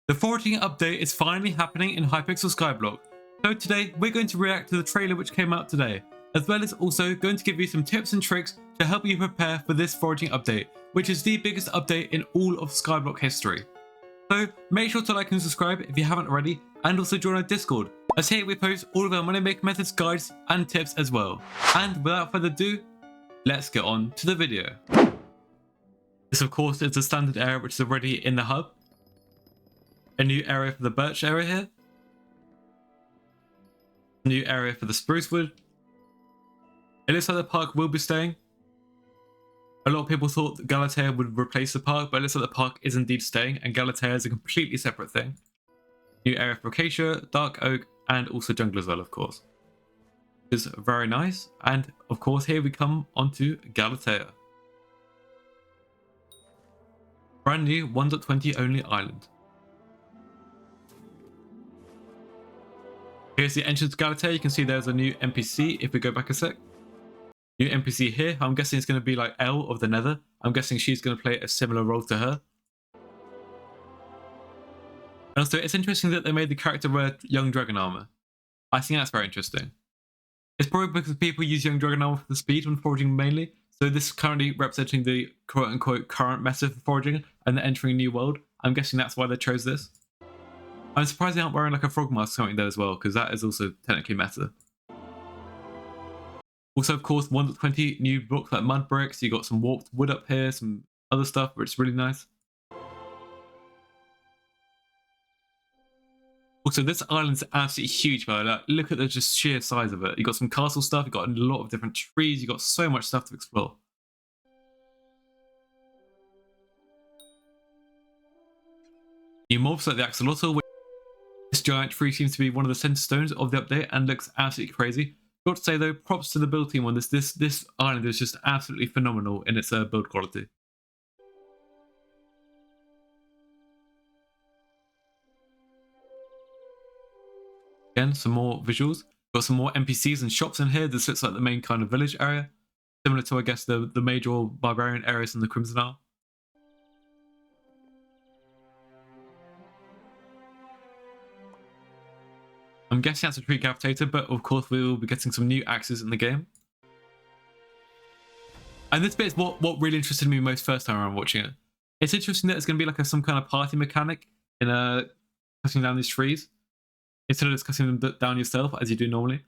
The foraging update is finally happening in Hypixel Skyblock. So today we're going to react to the trailer which came out today, as well as also going to give you some tips and tricks to help you prepare for this foraging update, which is the biggest update in all of Skyblock history. So make sure to like and subscribe if you haven't already, and also join our Discord, as here we post all of our money making methods, guides and tips as well. And without further ado, let's get on to the video. This of course is the standard area which is already in the hub. A new area for the birch area here. A new area for the spruce wood. It looks like the park will be staying. A lot of people thought that Galatea would replace the park, but it looks like the park is indeed staying, and Galatea is a completely separate thing. New area for acacia, dark oak, and also jungle as well, of course. Which is very nice. And of course, here we come onto Galatea. Brand new 1.20 only island. Here's the entrance to Galatea. You can see there's a new NPC if we go back a sec. New NPC here. I'm guessing it's going to be like Elle of the Nether. I'm guessing she's going to play a similar role to her. And also, it's interesting that they made the character wear young dragon armor. I think that's very interesting. It's probably because people use young dragon armor for the speed when foraging mainly. So this is currently representing the quote-unquote current meta for foraging and they're entering a new world. I'm guessing that's why they chose this. I'm surprised they aren't wearing like a frog mask something there as well, because that is also technically meta. Also, of course, 1.20 new blocks like mud bricks. You got some warped wood up here, some other stuff, which is really nice. Also, this island's absolutely huge, man. Like, look at the just sheer size of it. You got some castle stuff. You got a lot of different trees. You got so much stuff to explore. New mobs like the axolotl. This giant tree seems to be one of the center stones of the update and looks absolutely crazy. Got to say though, props to the build team on this. This island is just absolutely phenomenal in its build quality. Again, some more visuals. Got some more NPCs and shops in here. This looks like the main kind of village area, similar to I guess the major barbarian areas in the Crimson Isle. I'm guessing that's a tree cavitator, but of course we will be getting some new axes in the game. And this bit is what really interested me most first time around watching it. It's interesting that it's going to be like some kind of party mechanic in cutting down these trees, instead of just cutting them down yourself as you do normally.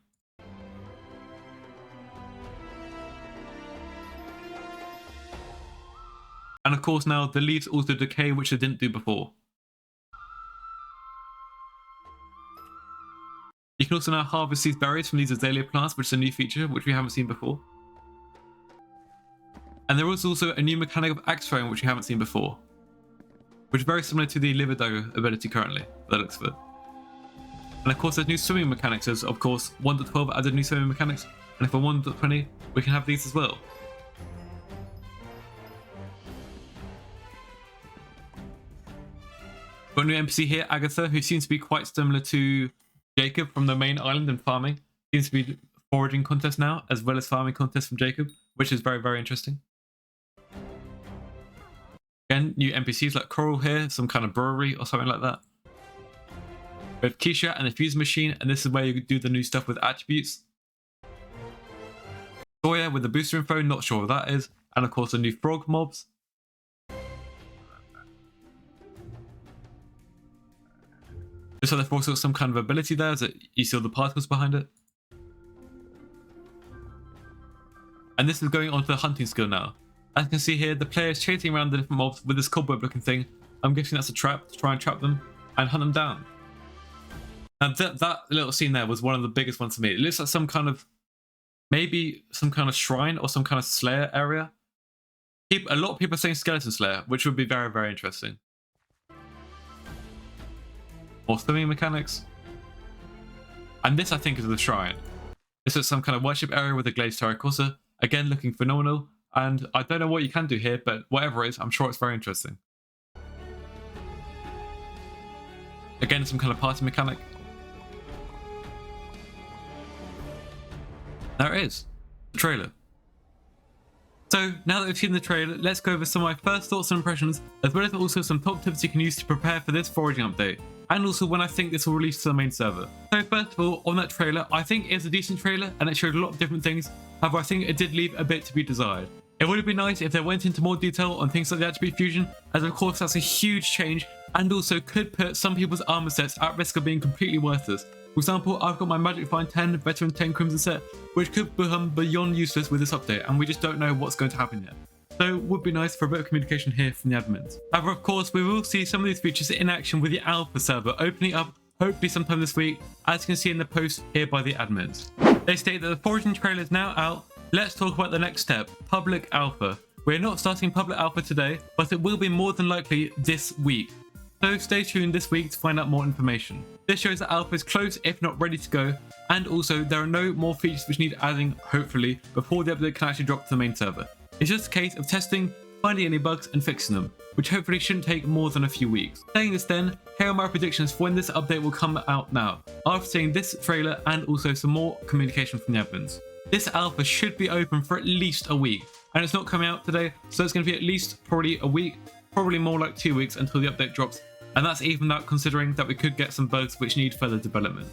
And of course now the leaves also decay, which they didn't do before. You can also now harvest these berries from these azalea plants, which is a new feature which we haven't seen before. And there is also a new mechanic of axe throwing which we haven't seen before, which is very similar to the Livido ability currently, that looks of it. And of course there's new swimming mechanics, as of course 1.12 added new swimming mechanics, and for 1.20 we can have these as well. Got a new NPC here, Agatha, who seems to be quite similar to Jacob from the main island and farming. Seems to be foraging contest now, as well as farming contest from Jacob, which is very, very interesting. Again, new NPCs like Coral here, some kind of brewery or something like that. We have Keisha and the fuse machine, and this is where you do the new stuff with attributes. Sawyer with the booster info, not sure what that is. And of course the new frog mobs. So there's also some kind of ability there, that you see all the particles behind it. And this is going on to the hunting skill now. As you can see here, the player is chasing around the different mobs with this cobweb looking thing. I'm guessing that's a trap to try and trap them and hunt them down. And that little scene there was one of the biggest ones for me. It looks like some kind of, maybe some kind of shrine or some kind of slayer area. A lot of people are saying skeleton slayer, which would be very, very interesting. More swimming mechanics. And this I think is the shrine. This is some kind of worship area with a glazed terracotta. Again, looking phenomenal. And I don't know what you can do here, but whatever it is, I'm sure it's very interesting. Again, some kind of party mechanic. There it is. The trailer. So now that we've seen the trailer, let's go over some of my first thoughts and impressions, as well as also some top tips you can use to prepare for this foraging update, and also when I think this will release to the main server. So first of all, on that trailer, I think it's a decent trailer and it showed a lot of different things, however I think it did leave a bit to be desired. It would have been nice if they went into more detail on things like the attribute fusion, as of course that's a huge change and also could put some people's armor sets at risk of being completely worthless. For example, I've got my Magic Find 10 Veteran 10 Crimson set, which could become beyond useless with this update, and we just don't know what's going to happen yet. So it would be nice for a bit of communication here from the admins. However, of course, we will see some of these features in action with the alpha server opening up hopefully sometime this week, as you can see in the post here by the admins. They state that the foraging trailer is now out. Let's talk about the next step, public alpha. We're not starting public alpha today, but it will be more than likely this week. So stay tuned this week to find out more information. This shows that alpha is close if not ready to go, and also there are no more features which need adding, hopefully, before the update can actually drop to the main server. It's just a case of testing, finding any bugs and fixing them, which hopefully shouldn't take more than a few weeks. Saying this then, here are my predictions for when this update will come out now, after seeing this trailer and also some more communication from the admins. This alpha should be open for at least a week, and it's not coming out today, so it's going to be at least probably a week, probably more like 2 weeks until the update drops. And that's even without considering that we could get some bugs which need further development.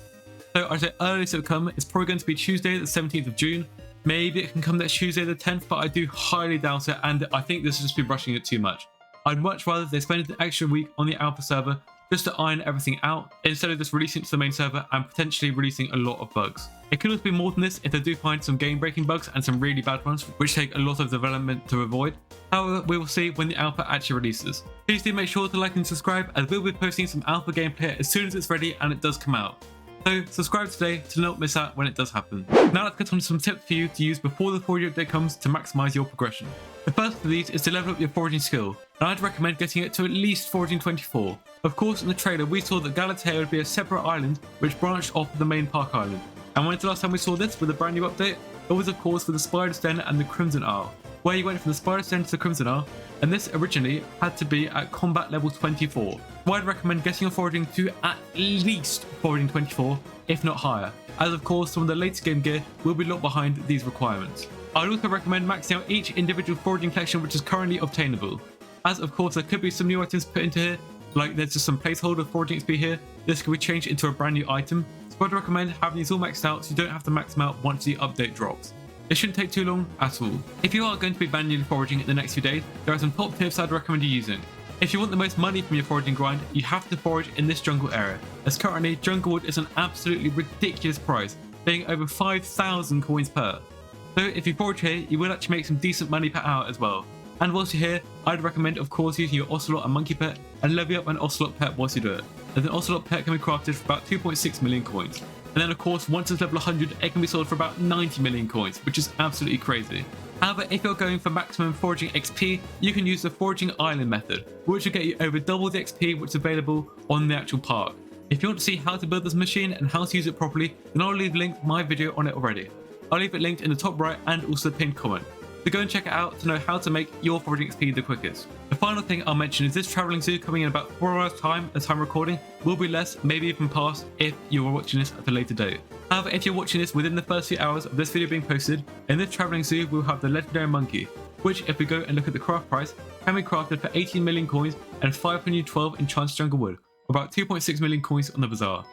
So I'd say earliest it will come is probably going to be Tuesday the 17th of June. Maybe it can come next Tuesday the 10th, but I do highly doubt it, and I think this will just be rushing it too much. I'd much rather they spend an extra week on the alpha server just to iron everything out, instead of just releasing it to the main server and potentially releasing a lot of bugs. It could also be more than this if they do find some game-breaking bugs and some really bad ones, which take a lot of development to avoid. However, we will see when the alpha actually releases. Please do make sure to like and subscribe, as we'll be posting some alpha gameplay as soon as it's ready and it does come out. So subscribe today to not miss out when it does happen. Now let's get on to some tips for you to use before the foraging update comes to maximise your progression. The first of these is to level up your foraging skill, and I'd recommend getting it to at least foraging 24. Of course, in the trailer we saw that Galatea would be a separate island which branched off the main park island. And when's the last time we saw this with a brand new update? It was of course with the Spider's Den and the Crimson Isle, where you went from the Spider's Den to the Crimson Isle, and this originally had to be at combat level 24. So I'd recommend getting your foraging to at least foraging 24, if not higher, as of course some of the latest game gear will be locked behind these requirements. I'd also recommend maxing out each individual foraging collection which is currently obtainable, as of course there could be some new items put into here, like there's just some placeholder foraging XP here. This could be changed into a brand new item, so I'd recommend having these all maxed out so you don't have to max them out once the update drops. It shouldn't take too long at all. If you are going to be manually foraging in the next few days, there are some top tips I'd recommend you using. If you want the most money from your foraging grind, you have to forage in this jungle area, as currently jungle wood is an absolutely ridiculous price, being over 5,000 coins per. So if you forage here, you will actually make some decent money per hour as well. And whilst you're here, I'd recommend of course using your Ocelot and Monkey pet and levy up an Ocelot pet whilst you do it, as an Ocelot pet can be crafted for about 2.6 million coins. And then of course once it's level 100 it can be sold for about 90 million coins, which is absolutely crazy. However, if you're going for maximum foraging XP, you can use the foraging island method, which will get you over double the XP which is available on the actual park. If you want to see how to build this machine and how to use it properly, then I'll leave a link to my video on it already. I'll leave it linked in the top right and also the pinned comment. So go and check it out to know how to make your foraging XP the quickest. The final thing I'll mention is this travelling zoo coming in about 4 hours time as time recording will be less, maybe even past, if you are watching this at a later date. However, if you're watching this within the first few hours of this video being posted, in this travelling zoo we'll have the legendary monkey, which if we go and look at the craft price, can be crafted for 18 million coins and 512 enchanted jungle wood, or about 2.6 million coins on the bazaar.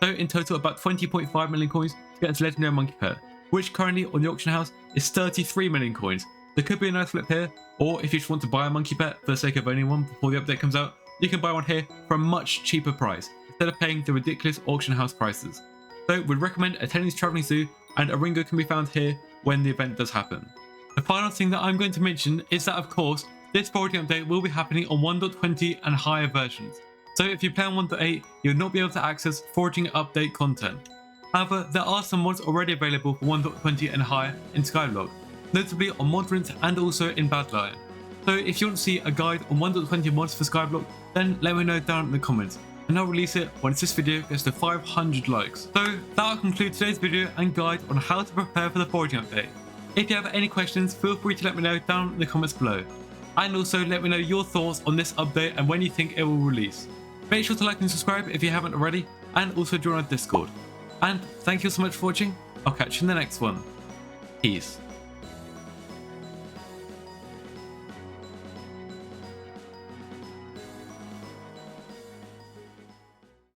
So in total about 20.5 million coins to get this legendary monkey pet, which currently on the auction house is 33 million coins. There could be a nice flip here, or if you just want to buy a monkey pet for the sake of owning one before the update comes out, you can buy one here for a much cheaper price, instead of paying the ridiculous auction house prices. So we'd recommend attending this travelling zoo, and a Ringo can be found here when the event does happen. The final thing that I'm going to mention is that of course, this foraging update will be happening on 1.20 and higher versions. So if you play on 1.8, you'll not be able to access foraging update content. However, there are some mods already available for 1.20 and higher in Skyblock, notably on Modrint and also in Badlion. So if you want to see a guide on 1.20 mods for Skyblock, then let me know down in the comments, and I'll release it once this video gets to 500 likes. So that will conclude today's video and guide on how to prepare for the foraging update. If you have any questions, feel free to let me know down in the comments below. And also let me know your thoughts on this update and when you think it will release. Make sure to like and subscribe if you haven't already, and also join our Discord. And thank you so much for watching. I'll catch you in the next one. Peace.